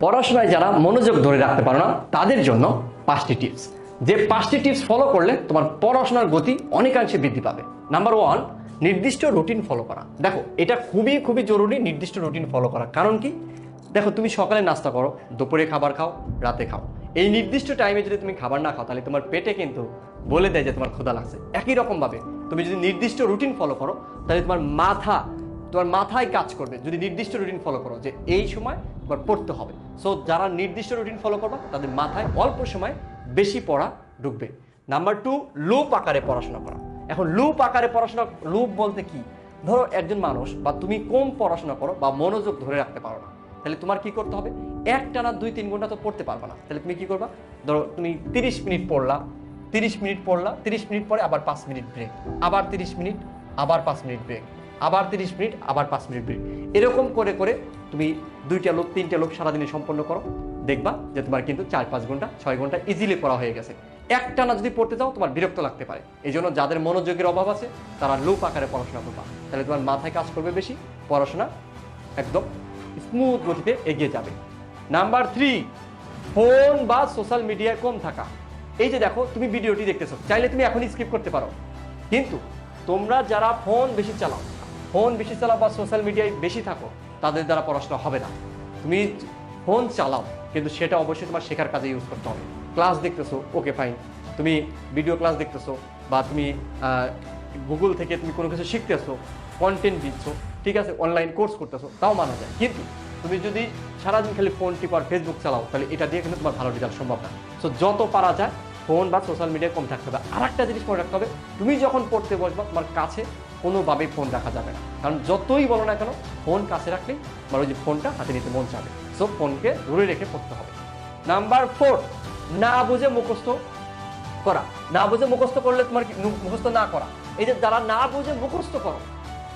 পড়াশোনায় যারা মনোযোগ ধরে রাখতে পারো না তাদের জন্য 5টি টিপস, যে 5টি টিপস ফলো করলে তোমার পড়াশোনার গতি অনেকাংশে বৃদ্ধি পাবে। নাম্বার 1, নির্দিষ্ট রুটিন ফলো করা। দেখো এটা খুবই খুবই জরুরি, নির্দিষ্ট রুটিন ফলো করা। কারণ কি, দেখো তুমি সকালে নাস্তা করো, দুপুরে খাবার খাও, রাতে খাও। এই নির্দিষ্ট টাইমে যদি তুমি খাবার না খাও তাহলে তোমার পেটে কিন্তু বলে দেয় যে তোমার ক্ষুধা লাগছে। একই রকমভাবে তুমি যদি নির্দিষ্ট রুটিন ফলো করো তাহলে তোমার মাথায় কাজ করবে যদি নির্দিষ্ট রুটিন ফলো করো যে এই সময় তোমার পড়তে হবে। সো যারা নির্দিষ্ট রুটিন ফলো করবা তাদের মাথায় অল্প সময় বেশি পড়া ঢুকবে। নাম্বার 2, লুপ আকারে পড়াশোনা করা। এখন লুপ আকারে পড়াশোনা, লুপ বলতে কি, ধরো একজন মানুষ বা তুমি কম পড়াশোনা করো বা মনোযোগ ধরে রাখতে পারো না, তাহলে তোমার কি করতে হবে, একটানা 2-3 ঘন্টা তো পড়তে পারবে না। তাহলে তুমি কি করবা, ধরো তুমি 30 মিনিট পড়লা, 30 মিনিট পরে আবার 5 মিনিট ব্রেক, আবার 30 মিনিট, আবার 5 মিনিট ব্রেক, আবার 30 মিনিট, আবার 5 মিনিট ব্রেক। এরকম করে করে তুমি 2টা লোক 3টা লোক সারাদিনে সম্পন্ন করো, দেখবা যে তোমার কিন্তু 4-5 ঘন্টা 6 ঘন্টা ইজিলি পড়া হয়ে গেছে। একটানা যদি পড়তে যাও তোমার বিরক্ত লাগতে পারে। এই জন্য যাদের মনোযোগের অভাব আছে তারা লুপ আকারে পড়াশোনা করবা, তাহলে তোমার মাথায় কাজ করবে বেশি, পড়াশোনা একদম স্মুথ গতিতে এগিয়ে যাবে। নাম্বার 3, ফোন বা সোশ্যাল মিডিয়ায় কম থাকা। এই যে দেখো তুমি ভিডিওটি দেখতেছো, চাইলে তুমি এখনই স্কিপ করতে পারো, কিন্তু তোমরা যারা ফোন বেশি চালাও বা সোশ্যাল মিডিয়ায় বেশি থাকো তাদের দ্বারা পড়াশোনা হবে না। তুমি ফোন চালাও কিন্তু সেটা অবশ্যই তোমার শেখার কাজে ইউজ করতে হবে। ক্লাস দেখতেছো, ওকে ফাইন, তুমি ভিডিও ক্লাস দেখতেছো বা তুমি গুগল থেকে তুমি কোনো কিছু শিখতেছো, কন্টেন্ট দিচ্ছ, ঠিক আছে, অনলাইন কোর্স করতেছো, তাও মানা যায়। কিন্তু তুমি যদি সারাদিন খালি ফোন টিপার ফেসবুক চালাও তাহলে এটা দিয়ে কিন্তু তোমার ভালো রেজাল্ট সম্ভব না। সো যত পারা যায় ফোন বা সোশ্যাল মিডিয়ায় কম থাকতে হবে। আর একটা জিনিস মনে রাখতে হবে, তুমি যখন পড়তে বসবা তোমার কাছে কোনোভাবেই ফোন রাখা যাবে না, কারণ যতই বলো না কেন ফোন কাছে রাখলেই তোমার ওই যে ফোনটা হাতে নিতে মন চাবে। সো ফোনকে দূরে রেখে পড়তে হবে। নাম্বার 4, না বুঝে মুখস্থ করা। না বুঝে মুখস্থ করলে তোমার মুখস্থ না করা। এই যে যারা না বুঝে মুখস্থ করো,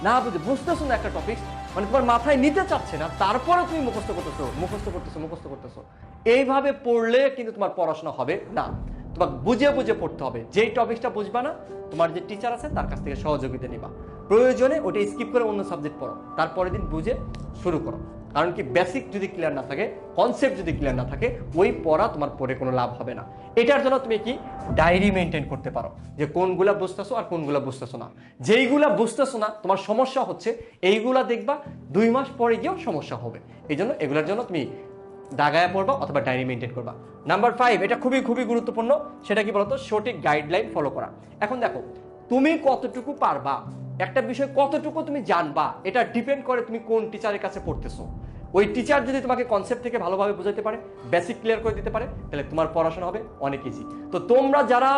না বুঝে বুঝতেছো না একটা টপিক, মানে তোমার মাথায় নিতে চাচ্ছে না, তারপরে তুমি মুখস্থ করতেছো, এইভাবে পড়লে কিন্তু তোমার পড়াশোনা হবে না। তোমাকে বুঝে বুঝে পড়তে হবে। যেই টপিকটা বুঝবা না তোমার যে টিচার আছে তার কাছ থেকে সহযোগিতা নিবা, প্রয়োজনে ওটা স্কিপ করে অন্য সাবজেক্ট পড়ো, তারপরের দিন বুঝে শুরু করো। কারণ কি, বেসিক যদি ক্লিয়ার না থাকে, কনসেপ্ট যদি ক্লিয়ার না থাকে, ওই পড়া তোমার পড়ে কোনো লাভ হবে না। এটার জন্য তুমি কি ডায়েরি মেনটেন করতে পারো, যে কোনগুলা বুঝতেছো আর কোনগুলা বুঝতেছো না। যেইগুলা বুঝতেছো না তোমার সমস্যা হচ্ছে, এইগুলা দেখবা 2 মাস পরে গিয়েও সমস্যা হবে। এই জন্য এগুলোর জন্য তুমি দাগায় পড়বা অথবা ডায়েরি মেনটেন করবা। নাম্বার 5, এটা খুবই খুবই গুরুত্বপূর্ণ, সেটা কি বলতো, সঠিক গাইডলাইন ফলো করা। এখন দেখো তুমি কতটুকু পারবা, একটা বিষয় কতটুকু তুমি জানবা, এটা ডিপেন্ড করে তুমি কোন টিচারের কাছে পড়তেছো। ওই টিচার যদি তোমাকে কনসেপ্ট থেকে ভালোভাবে বোঝাতে পারে, বেসিক ক্লিয়ার করে দিতে পারে, তাহলে তোমার পড়াশোনা হবে অনেক ইজি। তো তোমরা যারা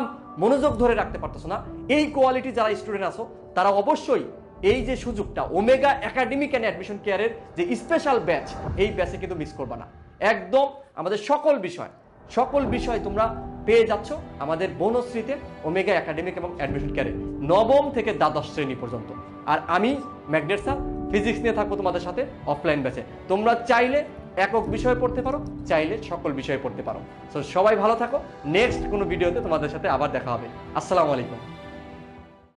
মনোযোগ ধরে রাখতে পারতেছো না, এই কোয়ালিটি যারা স্টুডেন্ট আছো, তারা অবশ্যই এই যে সুযোগটা, ওমেগা একাডেমিক অ্যান্ড অ্যাডমিশন কেয়ারের যে স্পেশাল ব্যাচ, এই ব্যাচে কিন্তু মিস করবা না। একদম আমাদের সকল বিষয় তোমরা পেয়ে যাচ্ছ আমাদের বনশ্রীতে ওমেগা একাডেমিক এবং অ্যাডমিশন কেয়ারে, 9ম থেকে দ্বাদশ শ্রেণী পর্যন্ত। আর আমি ম্যাগনেট স্যার ফিজিক্স নিয়ে থাকবো তোমাদের সাথে অফলাইন ব্যাচে। তোমরা চাইলে একক বিষয়ে পড়তে পারো, চাইলে সকল বিষয়ে পড়তে পারো। সো সবাই ভালো থাকো, নেক্সট কোনো ভিডিওতে তোমাদের সাথে আবার দেখা হবে। আসসালামু আলাইকুম।